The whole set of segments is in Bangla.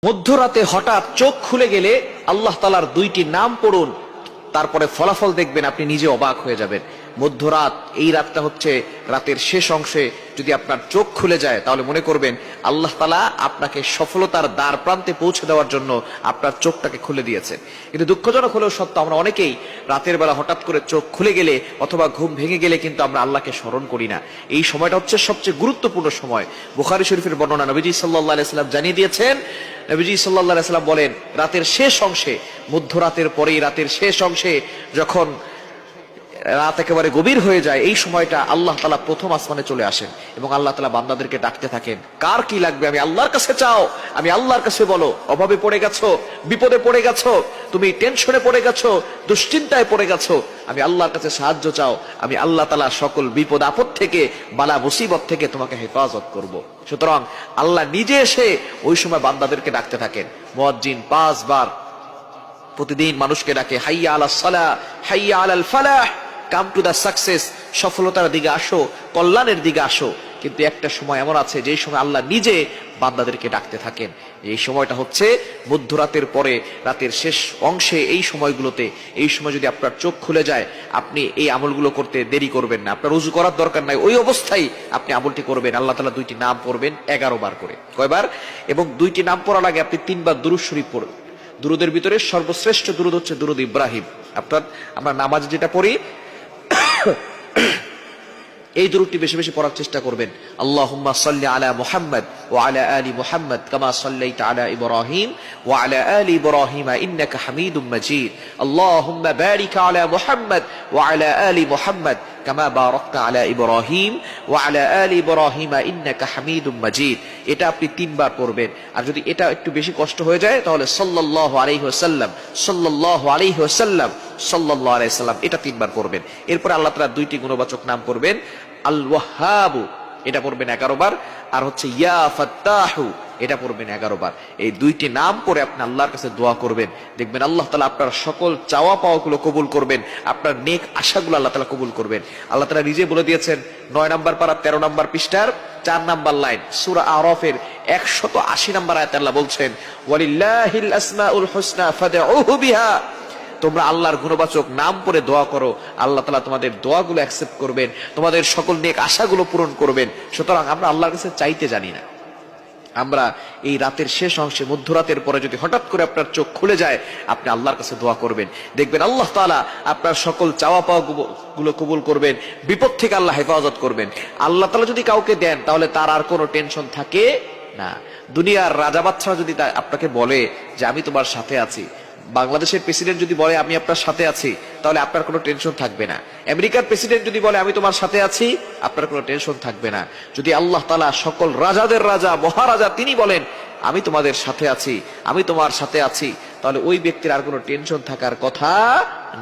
মধ্যরাতে হঠাৎ চোখ খুলে গেলে আল্লাহ তাআলার দুইটি নাম পড়ুন, তারপরে ফলাফল দেখবেন আপনি নিজে অবাক হয়ে যাবেন। মধ্যরাত, এই রাতটা হচ্ছে রাতের শেষ অংশে যদি আপনার চোখ খুলে যায় তাহলে মনে করবেন আল্লাহ তাআলা আপনাকে সফলতার দ্বার প্রান্তে পৌঁছে দেওয়ার জন্য আপনার চোখটাকে খুলে দিয়েছেন। কিন্তু দুঃখজনক হলেও সত্য, আমরা অনেকেই রাতের বেলা হঠাৎ করে চোখ খুলে গেলে অথবা ঘুম ভেঙে গেলে কিন্তু আমরা আল্লাহকে স্মরণ করি না। এই সময়টা হচ্ছে সবচেয়ে গুরুত্বপূর্ণ সময়। বুখারী শরীফের বর্ণনা, নবীজি সাল্লাল্লাহু আলাইহি ওয়াসাল্লাম জানিয়ে দিয়েছেন, নবীজি সাল্লাল্লাহু আলাইহি ওয়াসাল্লাম বলেন, রাতের শেষ অংশে, মধ্যরাতের পরেই রাতের শেষ অংশে যখন রাত একেবারে গভীর হয়ে যায়, এই সময়টা আল্লাহ তাআলা প্রথম আসমানে চলে আসেন এবং আল্লাহ তাআলা বান্দাদেরকে ডাকতে থাকেন, কার কি লাগবে আমি আল্লাহর কাছে চাও, আমি আল্লাহর কাছে বলো। অভাবে পড়ে গেছো, বিপদে পড়ে গেছো, তুমি টেনশনে পড়ে গেছো, দুশ্চিন্তায় পড়ে গেছো, আমি আল্লাহর কাছে সাহায্য চাও, আমি আল্লাহ তাআলা সকল বিপদ আপদ থেকে, বালা মুসিবত থেকে তোমাকে হেফাজত করব। সুতরাং আল্লাহ নিজে এসে ওই সময় বান্দাদেরকে ডাকতে থাকেন। মুয়াজ্জিন 5 বার প্রতিদিন মানুষকে ডাকে, হাইয়া আলাস সালাহ, হাইয়া আলাল ফালাহ, কাম টু দ্য সাকসেস, সফলতার দিকে আসো, কল্যাণের দিকে আসো। কিন্তু একটা সময় এমন আছে যে সময় আল্লাহ নিজে বান্দাদেরকে ডাকতে থাকেন। এই সময়টা হচ্ছে মধ্যরাতের পরে রাতের শেষ অংশে। এই সময়গুলোতে, এই সময় যদি আপনার চোখ খুলে যায়, আপনি এই আমলগুলো করতে দেরি করবেন না। আপনার ওযু করার দরকার নাই, ওই অবস্থায় আপনি আমলটি করবেন। আল্লাহ তাআলা দুইটি নাম পড়বেন 11 বার করে। কয়বার? এবং দুইটি নাম পড়ার আগে আপনি 3 বার দুরূদ শরীফ পড়বেন। দুরুদের ভিতরে সর্বশ্রেষ্ঠ দুরুদ হচ্ছে দুরুদ ইব্রাহিম। আমরা নামাজ যেটা পড়ি এই দুরূদটি বেশি বেশি পড়ার চেষ্টা করবেন। আল্লাহুম্মা সাল্লি আলা মুহাম্মাদ ওয়া আলা আলি মুহাম্মাদ কামা সাল্লাইতা আলা ইব্রাহিম ওয়া আলা আলি ইব্রাহিম ইন্নাকা হামিদুম মাজিদ। আল্লাহুম্মা বারিক আলা মুহাম্মাদ ওয়া আলা আলি মুহাম্মাদ কামা বারাকতা আলা ইব্রাহিম ওয়া আলা আলি ইব্রাহিম ইন্নাকা হামিদুম মাজিদ। এটা আপনি 3 বার পড়বেন। আর যদি এটা একটু বেশি কষ্ট হয়ে যায় তাহলে সাল্লাল্লাহু আলাইহি ওয়াসাল্লাম, সাল্লাল্লাহু আলাইহি ওয়াসাল্লাম, সাল্লাল্লাহু আলাইহি ওয়াসাল্লাম, এটা 3 বার পড়বেন। এরপর আল্লাহ তাআলা দুইটি গুণবাচক নাম পড়বেন। আল ওয়াহ্হাব, এটা পড়বেন 11 বার। আর হচ্ছে ইয়া ফাত্তাহু, এটা পড়বেন 11 বার। এই দুইটি নাম পড়ে আপনি আল্লাহর কাছে দোয়া করবেন, দেখবেন আল্লাহ তাআলা আপনার সকল চাওয়া পাওয়াগুলো কবুল করবেন, আপনার নেক আশাগুলো আল্লাহ তাআলা কবুল করবেন। আল্লাহ তাআলা নিজে বলে দিয়েছেন 9 নম্বর পারা 13 নম্বর পৃষ্ঠার 4 নম্বর লাইন, সূরা আরাফের 180 নম্বর আয়াতে আল্লাহ বলছেন, ওয়ালিল্লাহিল আসমাউল হুসনা ফাদউহু বিহা। তোমরা আল্লাহর গুণবাচক নাম পড়ে দোয়া করো, আল্লাহ তাআলা তোমাদের দোয়াগুলো অ্যাকসেপ্ট করবেন, তোমাদের সকল নেক আশাগুলো পূরণ করবেন। সুতরাং আমরা আল্লাহর কাছে চাইতে জানি না। আমরা এই রাতের শেষ অংশে, মধ্যরাতের পরে যদি হঠাৎ করে আপনার চোখ খুলে যায়, আপনি আল্লাহর কাছে দোয়া করবেন, দেখবেন আল্লাহ তাআলা আপনার সকল চাওয়া পাওয়া গুলো কবুল করবেন, বিপদ থেকে আল্লাহ হেফাজত করবেন। আল্লাহ তাআলা যদি কাউকে দেন তাহলে তার আর কোনো টেনশন থাকে না। দুনিয়ার রাজা বাদশা যদি আপনাকে বলে যে আমি তোমার সাথে আছি, বাংলাদেশের প্রেসিডেন্ট যদি বলে আমি আপনার সাথে আছি, তাহলে আপনার কোনো টেনশন থাকবে না। আমেরিকার প্রেসিডেন্ট যদি বলে আমি তোমার সাথে আছি, আপনার কোনো টেনশন থাকবে না। যদি আল্লাহ তাআলা সকল রাজাদের রাজা, মহারাজা, তিনি বলেন আমি তোমাদের সাথে আছি, আমি তোমার সাথে আছি, তাহলে ওই ব্যক্তির আর কোনো টেনশন থাকার কথা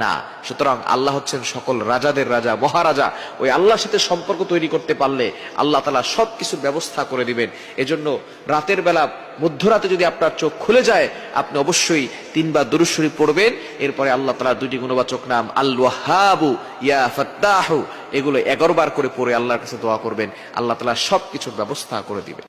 না। সুতরাং আল্লাহ হচ্ছেন সকল রাজাদের রাজা, মহারাজা। ওই আল্লাহর সাথে সম্পর্ক তৈরি করতে পারলে আল্লাহ তাআলা সবকিছুর ব্যবস্থা করে দিবেন। এজন্য রাতের বেলা, মধ্যরাতে যদি আপনার চোখ খুলে যায়, আপনি অবশ্যই 3 বার দুরূদ শরীফ পড়বেন। এরপরে আল্লাহ তাআলার দুইটি গুণবাচক নাম আল ওয়াহ্হাব, ইয়া ফাত্তাহু, এগুলো 11 বার করে পড়ে আল্লাহর কাছে দোয়া করবেন। আল্লাহ তাআলা সবকিছুর ব্যবস্থা করে দিবেন।